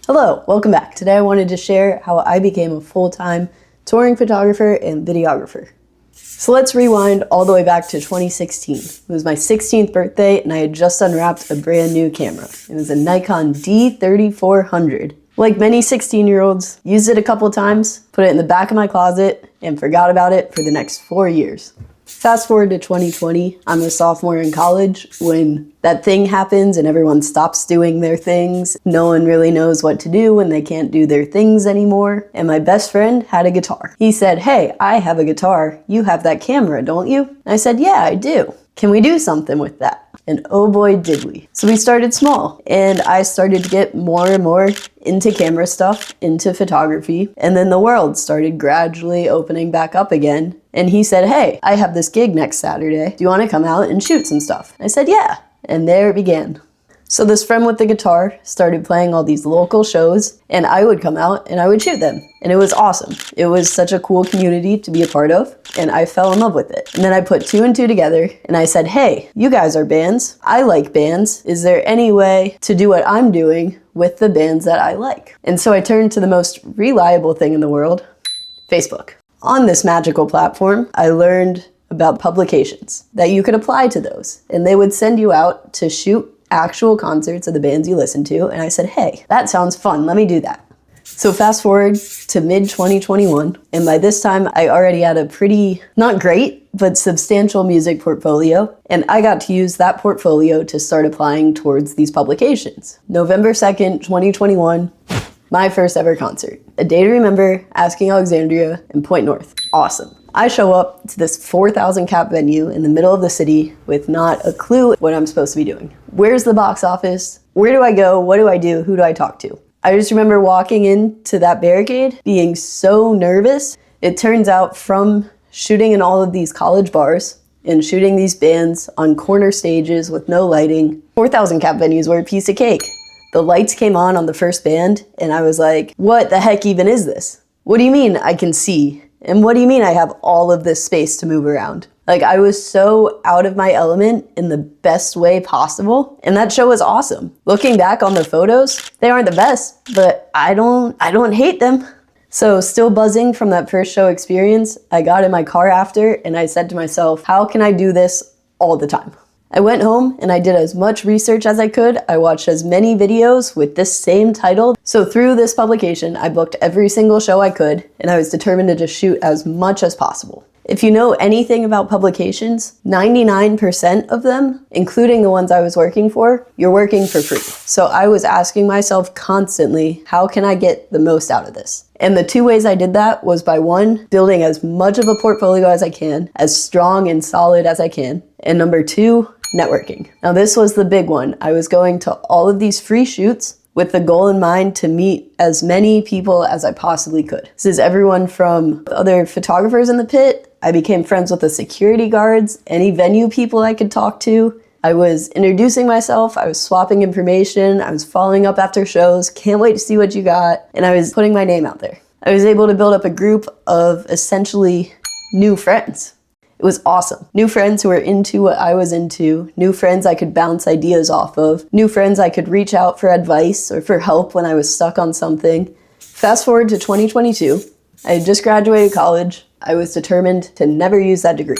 Hello, welcome back. Today I wanted to share how I became a full-time touring photographer and videographer. So let's rewind all the way back to 2016. It was my 16th birthday and I had just unwrapped a brand new camera. It was a Nikon D3400. Like many 16-year-olds, used it a couple times, put it in the back of my closet, and forgot about it for the next 4 years. Fast forward to 2020, I'm a sophomore in college when that thing happens and everyone stops doing their things. No one really knows what to do when they can't do their things anymore. And my best friend had a guitar. He said, "Hey, I have a guitar. You have that camera, don't you?" And I said, "Yeah, I do. Can we do something with that?" And oh boy, did we. So we started small and I started to get more and more into camera stuff, into photography. And then the world started gradually opening back up again. And he said, "Hey, I have this gig next Saturday. Do you want to come out and shoot some stuff?" I said, "Yeah." And there it began. So this friend with the guitar started playing all these local shows and I would come out and I would shoot them. And it was awesome. It was such a cool community to be a part of and I fell in love with it. And then I put two and two together and I said, "Hey, you guys are bands. I like bands. Is there any way to do what I'm doing with the bands that I like?" And so I turned to the most reliable thing in the world, Facebook. On this magical platform, I learned about publications, that you could apply to those. And they would send you out to shoot actual concerts of the bands you listen to. And I said, "Hey, that sounds fun. Let me do that." So fast forward to mid-2021. And by this time, I already had a pretty, not great, but substantial music portfolio. And I got to use that portfolio to start applying towards these publications. November 2nd, 2021. My first ever concert. A Day to Remember, Asking Alexandria, and Point North. Awesome. I show up to this 4,000 cap venue in the middle of the city with not a clue what I'm supposed to be doing. Where's the box office? Where do I go? What do I do? Who do I talk to? I just remember walking into that barricade, being so nervous. It turns out from shooting in all of these college bars and shooting these bands on corner stages with no lighting, 4,000 cap venues were a piece of cake. The lights came on the first band, and I was like, what the heck even is this? What do you mean I can see? And what do you mean I have all of this space to move around? Like, I was so out of my element in the best way possible, and that show was awesome. Looking back on the photos, they aren't the best, but I don't hate them. So still buzzing from that first show experience, I got in my car after, and I said to myself, how can I do this all the time? I went home and I did as much research as I could. I watched as many videos with this same title. So through this publication, I booked every single show I could, and I was determined to just shoot as much as possible. If you know anything about publications, 99% of them, including the ones I was working for, you're working for free. So I was asking myself constantly, how can I get the most out of this? And the two ways I did that was by one, building as much of a portfolio as I can, as strong and solid as I can. And number two, networking. Now this was the big one. I was going to all of these free shoots with the goal in mind to meet as many people as I possibly could. This is everyone from other photographers in the pit. I became friends with the security guards, any venue people I could talk to. I was introducing myself, I was swapping information, I was following up after shows, can't wait to see what you got, and I was putting my name out there. I was able to build up a group of essentially new friends. It was awesome. New friends who were into what I was into, new friends I could bounce ideas off of, new friends I could reach out for advice or for help when I was stuck on something. Fast forward to 2022, I had just graduated college. I was determined to never use that degree.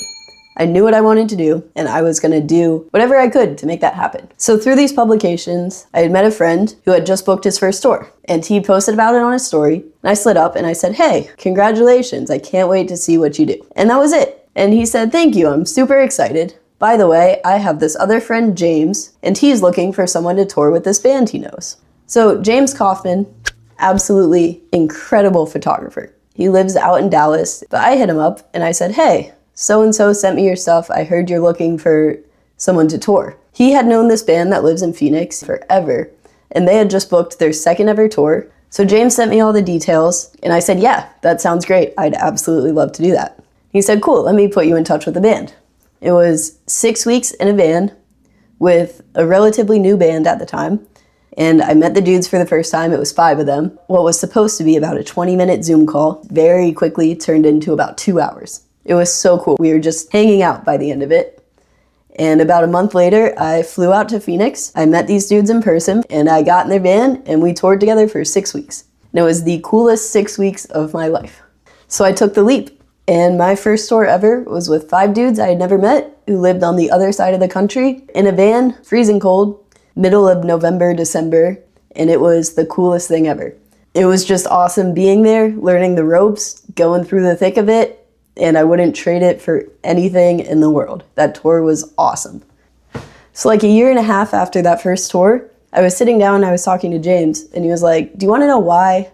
I knew what I wanted to do, and I was gonna do whatever I could to make that happen. So through these publications, I had met a friend who had just booked his first tour, and he posted about it on his story, and I slid up and I said, "Hey, congratulations, I can't wait to see what you do." And that was it. And he said, "Thank you, I'm super excited. By the way, I have this other friend, James, and he's looking for someone to tour with this band he knows." So James Kaufman, absolutely incredible photographer. He lives out in Dallas, but I hit him up and I said, "Hey, so-and-so sent me your stuff. I heard you're looking for someone to tour." He had known this band that lives in Phoenix forever, and they had just booked their second ever tour. So James sent me all the details, and I said, "Yeah, that sounds great. I'd absolutely love to do that." He said, "Cool, let me put you in touch with the band." It was 6 weeks in a van with a relatively new band at the time, and I met the dudes for the first time. It was 5 of them. What was supposed to be about a 20-minute Zoom call very quickly turned into about 2 hours. It was so cool. We were just hanging out by the end of it. And about a month later, I flew out to Phoenix. I met these dudes in person, and I got in their van, and we toured together for 6 weeks. And it was the coolest 6 weeks of my life. So I took the leap, and my first tour ever was with 5 dudes I had never met who lived on the other side of the country in a van, freezing cold, middle of November, December, and it was the coolest thing ever. It was just awesome being there, learning the ropes, going through the thick of it, and I wouldn't trade it for anything in the world. That tour was awesome. So like a year and a half after that first tour, I was sitting down and I was talking to James, and he was like, do you want to know why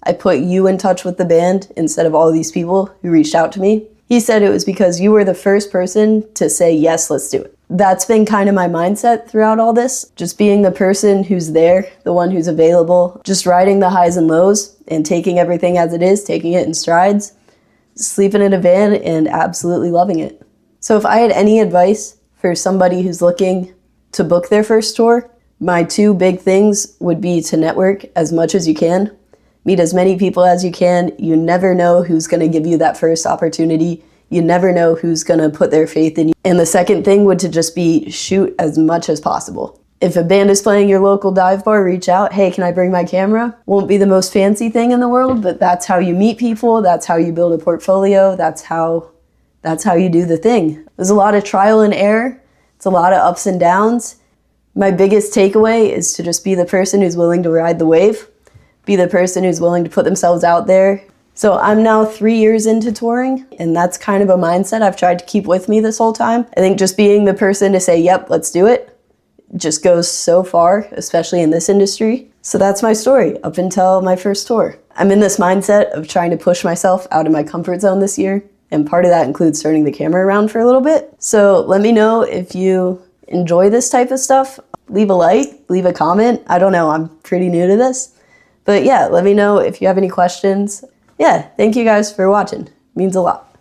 I put you in touch with the band instead of all these people who reached out to me? He said it was because you were the first person to say, yes, let's do it. That's been kind of my mindset throughout all this, just being the person who's there, the one who's available, just riding the highs and lows and taking everything as it is, taking it in strides, sleeping in a van and absolutely loving it. So if I had any advice for somebody who's looking to book their first tour, my 2 big things would be to network as much as you can, meet as many people as you can. You never know who's going to give you that first opportunity. You never know who's going to put their faith in you. And the second thing would to just be shoot as much as possible. If a band is playing your local dive bar, reach out. Hey, can I bring my camera? Won't be the most fancy thing in the world, but that's how you meet people. That's how you build a portfolio. That's how you do the thing. There's a lot of trial and error. It's a lot of ups and downs. My biggest takeaway is to just be the person who's willing to ride the wave. Be the person who's willing to put themselves out there. So I'm now 3 years into touring, and that's kind of a mindset I've tried to keep with me this whole time. I think just being the person to say, yep, let's do it, just goes so far, especially in this industry. So that's my story up until my first tour. I'm in this mindset of trying to push myself out of my comfort zone this year, and part of that includes turning the camera around for a little bit. So let me know if you enjoy this type of stuff. Leave a like, leave a comment. I don't know, I'm pretty new to this. But yeah, let me know if you have any questions. Yeah, thank you guys for watching. It means a lot.